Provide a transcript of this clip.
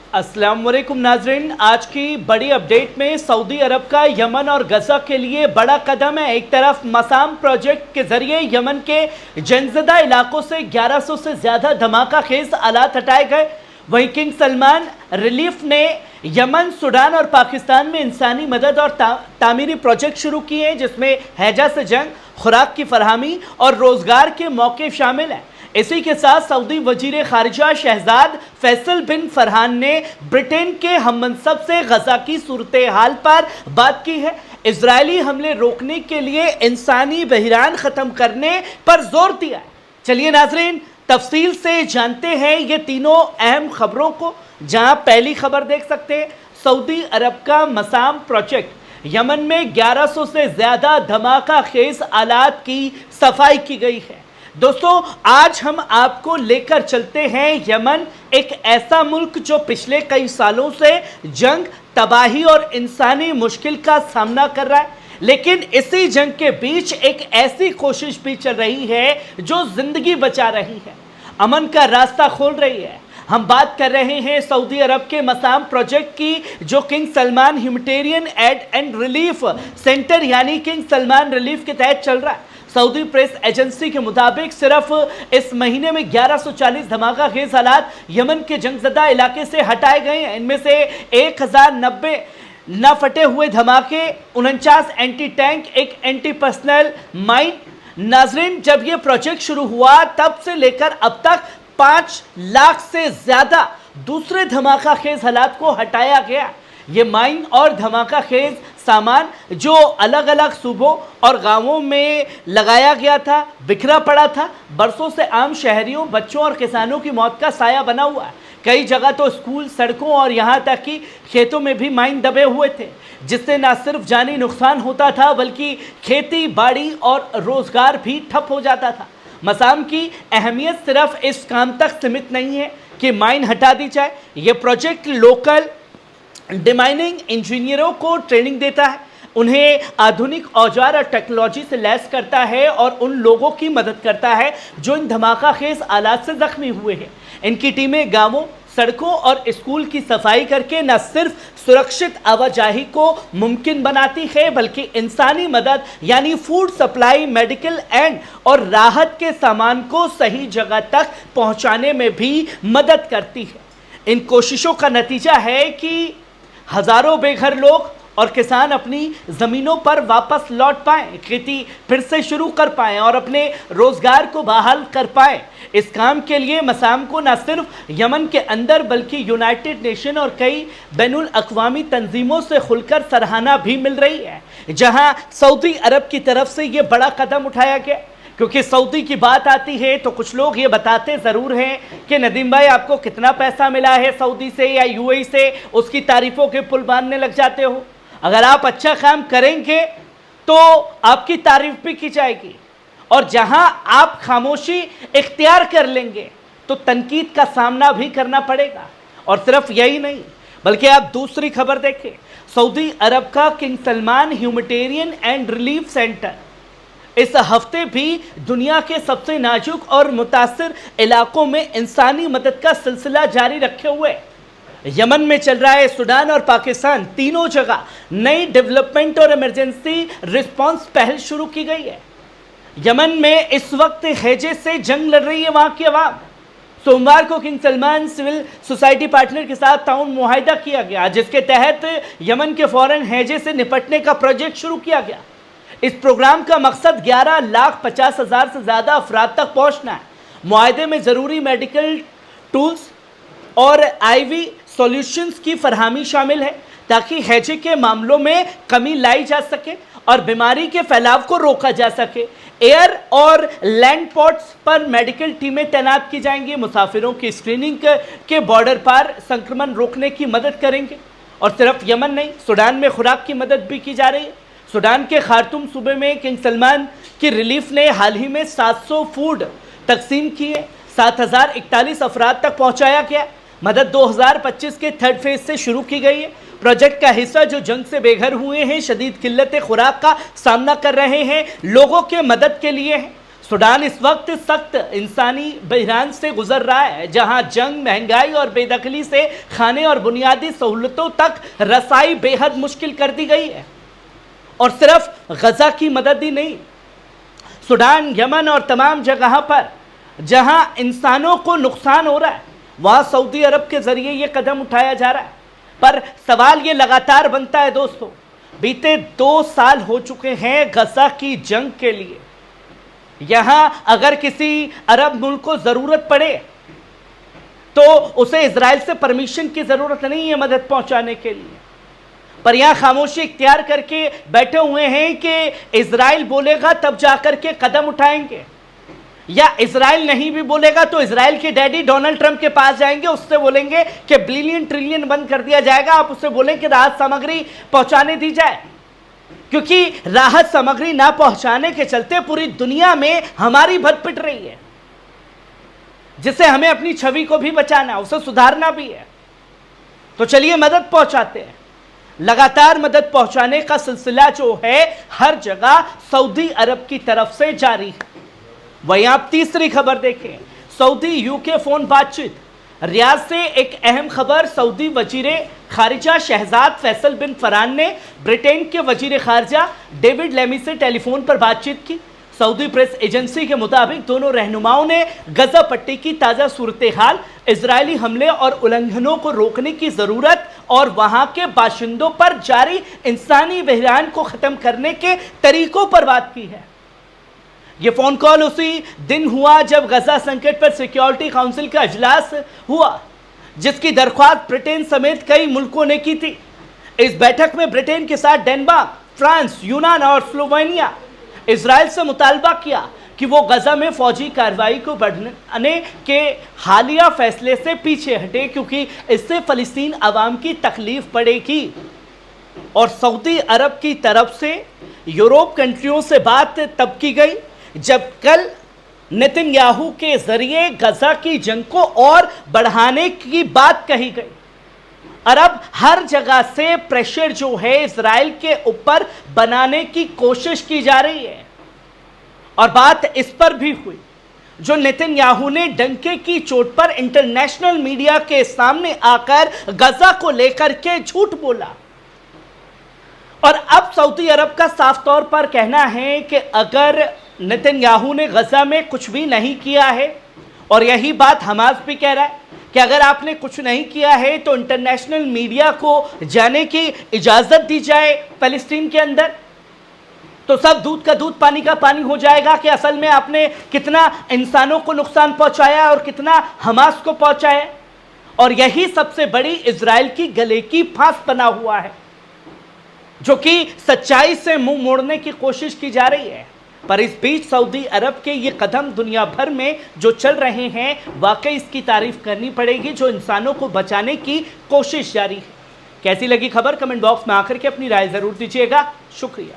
अस्सलाम वालेकुम नाजरीन, आज की बड़ी अपडेट में सऊदी अरब का यमन और गजा के लिए बड़ा कदम है। एक तरफ मसाम प्रोजेक्ट के जरिए यमन के जंगज़दा इलाकों से 1100 से ज़्यादा धमाका खेज आलात हटाए गए। वहीं किंग सलमान रिलीफ ने यमन, सूडान और पाकिस्तान में इंसानी मदद और तामीरी प्रोजेक्ट शुरू किए हैं, जिसमें हैजा से जंग, खुराक की फरहमी और रोज़गार के मौके शामिल हैं। इसी के साथ सऊदी वजीर खारिजा शहजाद फैसल बिन फरहान ने ब्रिटेन के हममनसब से गजा की सूरत हाल पर बात की है। इजरायली हमले रोकने के लिए इंसानी बहरान ख़त्म करने पर जोर दिया है। चलिए नाजरीन, तफसील से जानते हैं ये तीनों अहम खबरों को। जहां पहली खबर देख सकते हैं, सऊदी अरब का मसाम प्रोजेक्ट यमन में 1100 से ज़्यादा धमाका खेज आलात की सफाई की गई है। दोस्तों, आज हम आपको लेकर चलते हैं यमन, एक ऐसा मुल्क जो पिछले कई सालों से जंग, तबाही और इंसानी मुश्किल का सामना कर रहा है। लेकिन इसी जंग के बीच एक ऐसी कोशिश भी चल रही है जो जिंदगी बचा रही है, अमन का रास्ता खोल रही है। हम बात कर रहे हैं सऊदी अरब के मसाम प्रोजेक्ट की, जो king Salman humanitarian add and relief centre यानी किंग सलमान रिलीफ के तहत चल रहा है। सऊदी प्रेस एजेंसी के मुताबिक सिर्फ इस महीने में 1140 धमाका खेज हालात यमन के जंगज़दा इलाके से हटाए गए हैं। इनमें से 1090 न फटे हुए धमाके, 49 एंटी टैंक, एक एंटी पर्सनल माइन। नाजरीन, जब यह प्रोजेक्ट शुरू हुआ तब से लेकर अब तक 5 लाख से ज्यादा दूसरे धमाका खेज हालात को हटाया गया। ये माइन और धमाका खेज सामान जो अलग अलग सूबों और गांवों में लगाया गया था, बिखरा पड़ा था, बरसों से आम शहरियों, बच्चों और किसानों की मौत का साया बना हुआ है। कई जगह तो स्कूल, सड़कों और यहाँ तक कि खेतों में भी माइन दबे हुए थे, जिससे न सिर्फ जानी नुकसान होता था बल्कि खेती बाड़ी और रोजगार भी ठप हो जाता था। मसाम की अहमियत सिर्फ इस काम तक सीमित नहीं है कि माइन हटा दी जाए। ये प्रोजेक्ट लोकल डिमाइनिंग इंजीनियरों को ट्रेनिंग देता है, उन्हें आधुनिक औजार और टेक्नोलॉजी से लैस करता है और उन लोगों की मदद करता है जो इन धमाका खेज आलात से जख्मी हुए हैं। इनकी टीमें गांवों, सड़कों और स्कूल की सफाई करके न सिर्फ सुरक्षित आवाजाही को मुमकिन बनाती है बल्कि इंसानी मदद यानी फूड सप्लाई, मेडिकल एंड और राहत के सामान को सही जगह तक पहुंचाने में भी मदद करती है। इन कोशिशों का नतीजा है कि हजारों बेघर लोग और किसान अपनी ज़मीनों पर वापस लौट पाएँ, खेती फिर से शुरू कर पाएँ और अपने रोज़गार को बहाल कर पाएँ। इस काम के लिए मसाम को न सिर्फ यमन के अंदर बल्कि यूनाइटेड नेशन और कई बैनुल अक़वामी तंजीमों से खुलकर सराहना भी मिल रही है। जहां सऊदी अरब की तरफ से ये बड़ा कदम उठाया गया, क्योंकि सऊदी की बात आती है तो कुछ लोग ये बताते ज़रूर हैं कि नदीम भाई आपको कितना पैसा मिला है सऊदी से या यूएई से, उसकी तारीफ़ों के पुल बांधने लग जाते हो। अगर आप अच्छा काम करेंगे तो आपकी तारीफ भी की जाएगी, और जहां आप खामोशी इख्तियार कर लेंगे तो तनकीद का सामना भी करना पड़ेगा। और सिर्फ यही नहीं बल्कि आप दूसरी खबर देखें, सऊदी अरब का king Salman humanitarian and relief centre इस हफ्ते भी दुनिया के सबसे नाजुक और मुतासिर इलाकों में इंसानी मदद का सिलसिला जारी रखे हुए। यमन में चल रहा है, सूडान और पाकिस्तान, तीनों जगह नई डेवलपमेंट और इमरजेंसी रिस्पांस पहल शुरू की गई है। यमन में इस वक्त हैजे से जंग लड़ रही है वहां की आवाम। सोमवार को king Salman civil society partner के साथ ताउन मुआहिदा किया गया, जिसके तहत यमन के फौरन हैजे से निपटने का प्रोजेक्ट शुरू किया गया। इस प्रोग्राम का मकसद 11,50,000 से ज़्यादा अफराद तक पहुंचना है। मुआहदे में ज़रूरी मेडिकल टूल्स और आईवी सॉल्यूशंस की फरहमी शामिल है ताकि हैजे के मामलों में कमी लाई जा सके और बीमारी के फैलाव को रोका जा सके। एयर और लैंड पोर्ट्स पर मेडिकल टीमें तैनात की जाएंगी, मुसाफिरों की स्क्रीनिंग के बॉर्डर पार संक्रमण रोकने की मदद करेंगे। और सिर्फ यमन नहीं, सूडान में खुराक की मदद भी की जा रही है। सूडान के खार्तूम सूबे में किंग सलमान की रिलीफ ने हाल ही में 700 फूड तकसीम किए, 7,041 अफराद तक पहुंचाया गया। मदद 2025 के थर्ड फेज से शुरू की गई है। प्रोजेक्ट का हिस्सा जो जंग से बेघर हुए हैं, शदीद किल्लत खुराक का सामना कर रहे हैं, लोगों के मदद के लिए है। सूडान इस वक्त सख्त इंसानी बहरान से गुजर रहा है, जहां जंग, महंगाई और बेदखली से खाने और बुनियादी सहूलतों तक रसाई बेहद मुश्किल कर दी गई है। और सिर्फ गजा की मदद ही नहीं, सूडान, यमन और तमाम जगह पर जहां इंसानों को नुकसान हो रहा है, वहां सऊदी अरब के जरिए यह कदम उठाया जा रहा है। पर सवाल यह लगातार बनता है दोस्तों, बीते 2 साल हो चुके हैं गजा की जंग के लिए। यहां अगर किसी अरब मुल्क को जरूरत पड़े तो उसे इजराइल से परमिशन की जरूरत नहीं है मदद पहुंचाने के लिए, पर यहां खामोशी इख्तियार करके बैठे हुए हैं कि इजराइल बोलेगा तब जाकर के कदम उठाएंगे, या इजराइल नहीं भी बोलेगा तो इजराइल के डैडी डोनाल्ड ट्रंप के पास जाएंगे, उससे बोलेंगे कि बिलियन ट्रिलियन बंद कर दिया जाएगा, आप उससे बोलें कि राहत सामग्री पहुंचाने दी जाए। क्योंकि राहत सामग्री ना पहुंचाने के चलते पूरी दुनिया में हमारी भर पिट रही है, जिससे हमें अपनी छवि को भी बचाना, उसे सुधारना भी है। तो चलिए मदद पहुंचाते हैं। लगातार मदद पहुंचाने का सिलसिला जो है हर जगह सऊदी अरब की तरफ से जारी है। वहीं आप तीसरी खबर देखें, सऊदी यूके फोन बातचीत। रियाद से एक अहम खबर, सऊदी वजीरे खारिजा शहजाद फैसल बिन फरहान ने ब्रिटेन के वजीर खारजा डेविड लेमी से टेलीफोन पर बातचीत की। सऊदी प्रेस एजेंसी के मुताबिक दोनों रहनुमाओं ने गजा पट्टी की ताज़ा सूरत हाल, इजरायली हमले और उल्लंघनों को रोकने की ज़रूरत और वहां के बाशिंदों पर जारी इंसानी बहरान को ख़त्म करने के तरीकों पर बात की है। यह फ़ोन कॉल उसी दिन हुआ जब गजा संकट पर सिक्योरिटी काउंसिल का इजलास हुआ, जिसकी दरख्वास्त ब्रिटेन समेत कई मुल्कों ने की थी। इस बैठक में ब्रिटेन के साथ डेनमार्क, फ्रांस, यूनान और स्लोवेनिया इजराइल से मुतालबा किया कि वो गजा में फौजी कार्रवाई को बढ़ाने के हालिया फैसले से पीछे हटे, क्योंकि इससे फ़लस्तीन अवाम की तकलीफ पड़ेगी। और सऊदी अरब की तरफ से यूरोप कंट्रियों से बात तब की गई जब कल नेतन्याहू के जरिए गजा की जंग को और बढ़ाने की बात कही गई। अरब हर जगह से प्रेशर जो है इजराइल के ऊपर बनाने की कोशिश की जा रही है। और बात इस पर भी हुई जो नेतन्याहू ने डंके की चोट पर इंटरनेशनल मीडिया के सामने आकर गजा को लेकर के झूठ बोला। और अब सऊदी अरब का साफ तौर पर कहना है कि अगर नेतन्याहू ने गजा में कुछ भी नहीं किया है, और यही बात हमास भी कह रहा है कि अगर आपने कुछ नहीं किया है तो इंटरनेशनल मीडिया को जाने की इजाज़त दी जाए फ़लस्तीन के अंदर, तो सब दूध का दूध पानी का पानी हो जाएगा कि असल में आपने कितना इंसानों को नुकसान पहुंचाया और कितना हमास को पहुंचाया। और यही सबसे बड़ी इजराइल की गले की फांस बना हुआ है, जो कि सच्चाई से मुंह मोड़ने की कोशिश की जा रही है। पर इस बीच सऊदी अरब के ये कदम दुनिया भर में जो चल रहे हैं, वाकई इसकी तारीफ करनी पड़ेगी, जो इंसानों को बचाने की कोशिश जारी है। कैसी लगी खबर, कमेंट बॉक्स में आकर के अपनी राय जरूर दीजिएगा। शुक्रिया।